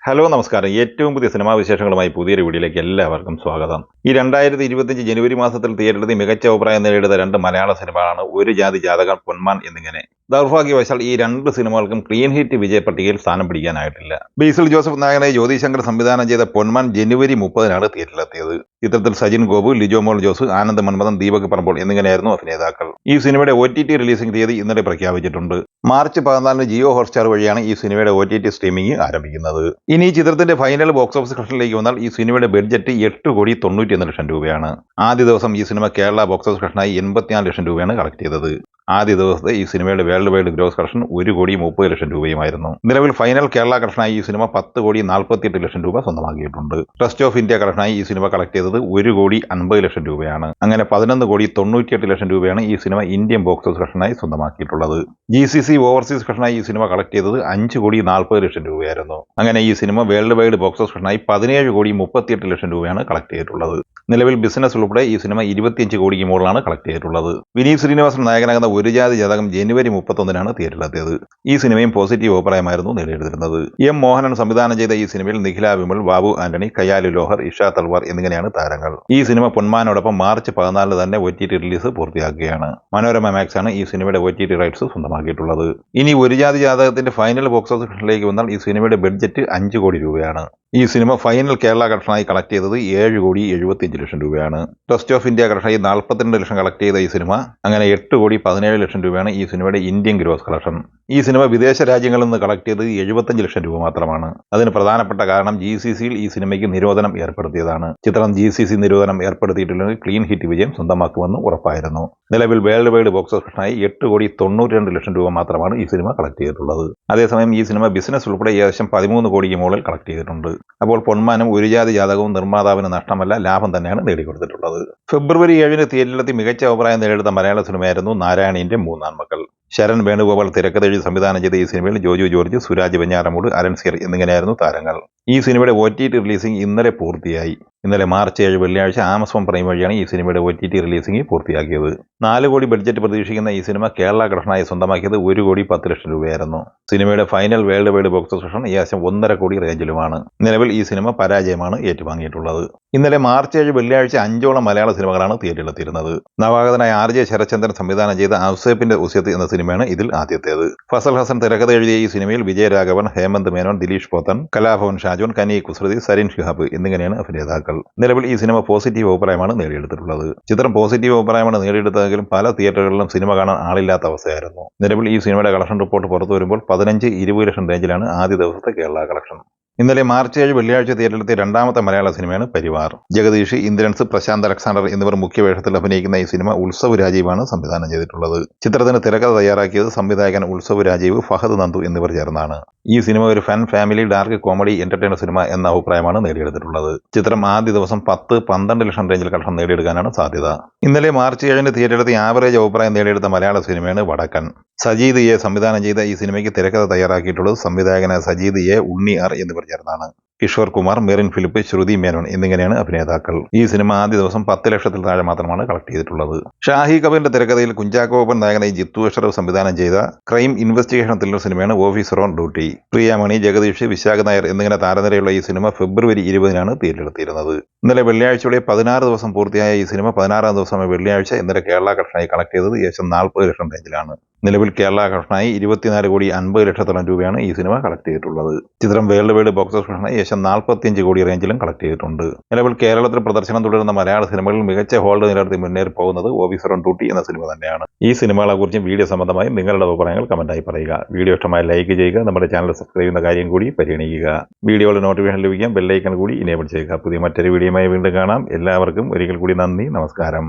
Hello നമസ്കാരം. ഏറ്റവും പുതിയ സിനിമാ വിശേഷങ്ങളുമായി പുതിയൊരു വീഡിയോയിലേക്ക് എല്ലാവർക്കും സ്വാഗതം. ഈ 2025 ജനുവരി മാസത്തിൽ തിയേറ്ററിൽ മികച്ച അഭിപ്രായം നേടിയെടുത്ത രണ്ട് മലയാള സിനിമകളാണ് ഒരു ജാതി ജാതകം, പൊന്മാൻ എന്നിങ്ങനെ. ദൗർഭാഗ്യവശാൽ ഈ രണ്ട് സിനിമകൾക്കും ക്ലീൻ ഹിറ്റ് വിജയപട്ടികയിൽ സ്ഥാനം പിടിക്കാനായിട്ടില്ല. ബേസിൽ ജോസഫ് നായകനായി ജ്യോതി ശങ്കർ സംവിധാനം ചെയ്ത പൊന്മാൻ ജനുവരി 30-നാണ് തിയേറ്ററിലെത്തിയത്. ചിത്രത്തിൽ സജിൻ ഗോപു, ലിജോ മോൾ ജോസ്, ആനന്ദ് മന്മഥൻ, ദീപക് പറമ്പോൾ എന്നിങ്ങനെയായിരുന്നു അഭിനേതാക്കൾ. ഈ സിനിമയുടെ OTT റിലീസിംഗ് തീയതി ഇന്നലെ പ്രഖ്യാപിച്ചിട്ടുണ്ട്. മാർച്ച് 14 ജിയോ ഹോട്ട്സ്റ്റാർ വഴിയാണ് ഈ സിനിമയുടെ OTT സ്ട്രീമിംഗ് ആരംഭിക്കുന്നത്. ഇനി ഈ ചിത്രത്തിന്റെ ഫൈനൽ ബോക്സ് ഓഫീസ് കളക്ഷനിലേക്ക് വന്നാൽ ഈ സിനിമയുടെ ബഡ്ജറ്റ് 8,91 ലക്ഷം രൂപയാണ്. ആദ്യ ദിവസം ഈ സിനിമ കേരള ബോക്സ് ഓഫീസ് കളക്ഷനായി 84 ലക്ഷം രൂപയാണ് കളക്ട് ചെയ്തത്. ആദ്യ ദിവസത്തെ ഈ സിനിമയുടെ വേൾഡ് വൈഡ് ഗ്രോസ് കളക്ഷൻ 1,30 ലക്ഷം രൂപയുമായിരുന്നു. നിലവിൽ ഫൈനൽ കേരള കളക്ഷനായി ഈ സിനിമ 10,48 ലക്ഷം രൂപ സ്വന്തമാക്കിയിട്ടുണ്ട്. ട്രസ്റ്റ് ഓഫ് ഇന്ത്യ കളക്ഷനായി ഈ സിനിമ കളക്ട് ചെയ്തത് 1,50 ലക്ഷം രൂപയാണ്. അങ്ങനെ 11,98 ലക്ഷം രൂപയാണ് ഈ സിനിമ ഇന്ത്യൻ ബോക്സ് ഓഫീസ് കളക്ഷനായി സ്വന്തമാക്കിയിട്ടുള്ളത്. GCC ഓവർസീസ് കളക്ഷനായി ഈ സിനിമ കളക്ട് ചെയ്തത് 5,40 ലക്ഷം രൂപയായിരുന്നു. അങ്ങനെ ഈ സിനിമ വേൾഡ് വൈഡ് ബോക്സ് ഓഫീസ് കളക്ഷനായി 17,38 ലക്ഷം രൂപയാണ് കളക്ട് ചെയ്തിട്ടുള്ളത്. നിലവിൽ ബിസിനസ് ഉൾപ്പെടെ ഈ സിനിമ 25 കോടിക്ക് മുകളിലാണ് കളക്ട് ചെയ്തിട്ടുള്ളത്. വിനീത് ശ്രീനിവാസൻ നായകനാകുന്ന ഒരു ജാതി ജാതകം ജനുവരി 31-നാണ് തിയേറ്ററിലെത്തിയത്. ഈ സിനിമയും പോസിറ്റീവ് അഭിപ്രായമായിരുന്നു നേടിയെടുത്തിരുന്നത്. M. മോഹനൻ സംവിധാനം ചെയ്ത ഈ സിനിമയിൽ നിഖില വിമൽ, ബാബു ആന്റണി, കയാലു ലോഹർ, ഇഷ തൽവാർ എന്നിങ്ങനെയാണ് താരങ്ങൾ. ഈ സിനിമ പൊന്മാനോടൊപ്പം മാർച്ച് 14 തന്നെ OTT റിലീസ് പൂർത്തിയാക്കുകയാണ്. മനോരമ മാക്സ് ആണ് ഈ സിനിമയുടെ OTT റൈറ്റ്സ് സ്വന്തമാക്കിയിട്ടുള്ളത്. ഇനി ഒരു ജാതി ജാതകത്തിന്റെ ഫൈനൽ ബോക്സ് ഓഫീസിലേക്ക് വന്നാൽ ഈ സിനിമയുടെ ബഡ്ജറ്റ് 5 കോടി രൂപയാണ്. ഈ സിനിമ ഫൈനൽ കേരള കളക്ഷനായി കളക്ട് ചെയ്തത് 7,75 ലക്ഷം രൂപയാണ്. ട്രസ്റ്റ് ഓഫ് ഇന്ത്യ കളക്ഷനായി 42 ലക്ഷം കളക്ട് ചെയ്ത ഈ സിനിമ അങ്ങനെ 8,17 ലക്ഷം രൂപയാണ് ഈ സിനിമയുടെ ഇന്ത്യൻ ഗ്രോസ് കളക്ഷൻ. ഈ സിനിമ വിദേശ രാജ്യങ്ങളിൽ നിന്ന് കളക്ട് ചെയ്തത് 75 ലക്ഷം രൂപ മാത്രമാണ്. അതിന് പ്രധാനപ്പെട്ട കാരണം GCCയിൽ ഈ സിനിമയ്ക്ക് നിരോധനം ഏർപ്പെടുത്തിയതാണ്. ചിത്രം GCC നിരോധനം ഏർപ്പെടുത്തിയിട്ടില്ലെങ്കിൽ ക്ലീൻ ഹിറ്റ് വിജയം സ്വന്തമാക്കുമെന്ന് ഉറപ്പായിരുന്നു. നിലവിൽ വേൾഡ് വൈഡ് ബോക്സ് ഓഫീസിനായി 8,92 ലക്ഷം രൂപ മാത്രമാണ് ഈ സിനിമ കളക്ട് ചെയ്തിട്ടുള്ളത്. അതേസമയം ഈ സിനിമ ബിസിനസ് ഉൾപ്പെടെ ഏകദേശം 13 കോടിക്ക് മുകളിൽ കളക്ട് ചെയ്തിട്ടുണ്ട്. അപ്പോൾ പൊന്മാനും ഒരു ജാതി ജാതകവും നിർമ്മാതാവിന് നഷ്ടമല്ല, ലാഭം തന്നെയാണ് നേടിക്കൊടുത്തിട്ടുള്ളത്. ഫെബ്രുവരി 7-ന് തിയേറ്ററിലെത്തി മികച്ച അഭിപ്രായം നേടിയെടുത്ത മലയാള സിനിമയായിരുന്നു നാരായണീന്റെ മൂന്നാം മക്കൾ. ശരൺ വേണുഗോപാൽ തിരക്കഥെഴുതി സംവിധാനം ചെയ്ത ഈ സിനിമയിൽ ജോജു ജോർജ്, സുരാജ് വെഞ്ഞാറമൂട്, അരുൺ സിയർ എന്നിങ്ങനെയായിരുന്നു താരങ്ങൾ. ഈ സിനിമയുടെ OTT റിലീസിംഗ് ഇന്നലെ പൂർത്തിയായി. ഇന്നലെ മാർച്ച് 7 വെള്ളിയാഴ്ച ആമസോൺ പ്രൈം വഴിയാണ് ഈ സിനിമയുടെ OTT റിലീസിംഗ് പൂർത്തിയാക്കിയത്. 4 കോടി ബഡ്ജറ്റ് പ്രതീക്ഷിക്കുന്ന ഈ സിനിമ കേരള കളക്ഷനായി സ്വന്തമാക്കിയത് 1,10 ലക്ഷം രൂപയായിരുന്നു. സിനിമയുടെ final world wide box office collection ഏകദേശം 1.5 കോടി റേഞ്ചിലുമാണ്. നിലവിൽ ഈ സിനിമ പരാജയമാണ് ഏറ്റുവാങ്ങിയിട്ടുള്ളത്. ഇന്നലെ മാർച്ച് 7 വെള്ളിയാഴ്ച 5ഓളം മലയാള സിനിമകളാണ് തിയേറ്ററിലെത്തിയിരുന്നത്. നവാഗതനായ RJ ശരത്ചന്ദ്രൻ സംവിധാനം ചെയ്ത ഔസേപ്പിന്റെ ഉസ്യത്ത് എന്ന സിനിമയാണ് ഇതിൽ ആദ്യത്തേത്. ഫസൽ ഹസൻ തിരക്കഥ എഴുതിയ ഈ സിനിമയിൽ വിജയരാഘവൻ, ഹേമന്ത് മേനോൻ, ദിലീഷ് പോത്തൻ, കലാഭവൻ ഷാജോൻ, കനി കുസൃതി, സരിൻ ഷിഹാബ് എന്നിങ്ങനെയാണ് അഭിനേതാക്കൾ. നിലവിൽ ഈ സിനിമ പോസിറ്റീവ് അഭിപ്രായമാണ് നേടിയെടുത്തിട്ടുള്ളത്. ചിത്രം പോസിറ്റീവ് അഭിപ്രായമാണ് നേടിയെടുത്തതെങ്കിലും പല തിയേറ്ററുകളിലും സിനിമ കാണാൻ ആളില്ലാത്ത അവസ്ഥയായിരുന്നു. നിലവിൽ ഈ സിനിമയുടെ കളക്ഷൻ റിപ്പോർട്ട് പുറത്തു വരുമ്പോൾ 15-20 ലക്ഷം റേഞ്ചിലാണ് ആദ്യ ദിവസത്തെ കേരള കളക്ഷൻ. ഇന്നലെ മാർച്ച് 7 വെള്ളിയാഴ്ച തിയേറ്ററിലെത്തിയ രണ്ടാമത്തെ മലയാള സിനിമയാണ് പരിവാർ. ജഗദീഷ്, ഇന്ദ്രൻസ്, പ്രശാന്ത് അലക്സാണ്ടർ എന്നിവർ മുഖ്യവേഷത്തിൽ അഭിനയിക്കുന്ന ഈ സിനിമ ഉത്സവ് രാജീവാണ് സംവിധാനം ചെയ്തിട്ടുള്ളത്. ചിത്രത്തിന് തിരക്കഥ തയ്യാറാക്കിയത് സംവിധായകൻ ഉത്സവ് രാജീവ്, ഫഹദ് നന്ദു എന്നിവർ ചേർന്നാണ്. ഈ സിനിമ ഒരു fun, family, dark comedy entertainer cinema എന്ന അഭിപ്രായമാണ് നേടിയെടുത്തിട്ടുള്ളത്. ചിത്രം ആദ്യ ദിവസം 10-12 ലക്ഷം റേഞ്ചിൽ കളക്ഷൻ നേടിയെടുക്കാനാണ് സാധ്യത. ഇന്നലെ മാർച്ച് 7-ന് തിയേറ്ററിലെത്തി ആവറേജ് അഭിപ്രായം നേടിയെടുത്ത മലയാള സിനിമയാണ് വടക്കൻ. സജീദ് എ സംവിധാനം ചെയ്ത ഈ സിനിമയ്ക്ക് തിരക്കഥ തയ്യാറാക്കിയിട്ടുള്ളത് സംവിധായകനായ സജീദ് എ, ഉണ്ണി ആർ എന്നിവർ ചേർന്നാണ്. കിഷോർ കുമാർ, മെറിൻ ഫിലിപ്പ്, ശ്രുതി മേനോൻ എന്നിങ്ങനെയാണ് അഭിനേതാക്കൾ. ഈ സിനിമ ആദ്യ ദിവസം 10 ലക്ഷത്തിൽ താഴെ മാത്രമാണ് കളക്ട് ചെയ്തിട്ടുള്ളത്. ഷാഹി കബീറിന്റെ തിരക്കഥയിൽ കുഞ്ചാക്കോ ബോബൻ നായകനായി ജിത്തു അഷ്റഫ് സംവിധാനം ചെയ്ത ക്രൈം ഇൻവെസ്റ്റിഗേഷൻ ത്രില്ലർ സിനിമയാണ് officer on duty. Priyamani, Jagadish, Vishakh Nair എന്നിങ്ങനെ താരനിരയുള്ള ഈ സിനിമ ഫെബ്രുവരി 20-നാണ് തിയേറ്ററിലെത്തിയിരുന്നത്. ഇന്നലെ വെള്ളിയാഴ്ചയോടെ 16 ദിവസം പൂർത്തിയായ ഈ സിനിമ 16-ാം ദിവസമായ വെള്ളിയാഴ്ച ഇന്നലെ കേരള കളക്ഷനായി കളക്ട് ചെയ്തത് ഏകദേശം 40 ലക്ഷം റേഞ്ചിലാണ്. നിലവിൽ കേരള കളക്ഷനായി 24,50 ലക്ഷത്തോളം രൂപയാണ് ഈ സിനിമ കളക്ട് ചെയ്തിട്ടുള്ളത്. ചിത്രം വേൾഡ് വൈഡ് ബോക്സ് ഓഫീസ് കളക്ഷനായി ഏകദേശം 45 കോടി റേഞ്ചിലും കളക്ട് ചെയ്തിട്ടുണ്ട്. നിലവിൽ കേരളത്തിൽ പ്രദർശനം തുടരുന്ന മലയാള സിനിമകളിൽ മികച്ച ഹോൾഡ് നിലനിർത്തി മുന്നേറി പോകുന്നത് ഓഫീസർ ഓൺ ഡ്യൂട്ടി എന്ന സിനിമ തന്നെയാണ്. ഈ സിനിമകളെക്കുറിച്ചും വീഡിയോ സംബന്ധമായി നിങ്ങളുടെ അഭിപ്രായങ്ങൾ കമന്റായി പറയുക. വീഡിയോ ഇഷ്ടമായി ലൈക്ക് ചെയ്യുക. നമ്മുടെ ചാനൽ സബ്സ്ക്രൈബ് ചെയ്യുന്ന കാര്യം കൂടി പരിഗണിക്കുക. വീഡിയോയുടെ നോട്ടിഫിക്കേഷൻ ലഭിക്കാൻ ബെല്ലൈക്കൺ കൂടി ഇനേബിൾ ചെയ്യുക. പുതിയ മറ്റൊരു വീഡിയോയുമായി വീണ്ടും കാണാം. എല്ലാവർക്കും ഒരിക്കൽ കൂടി നന്ദി, നമസ്കാരം.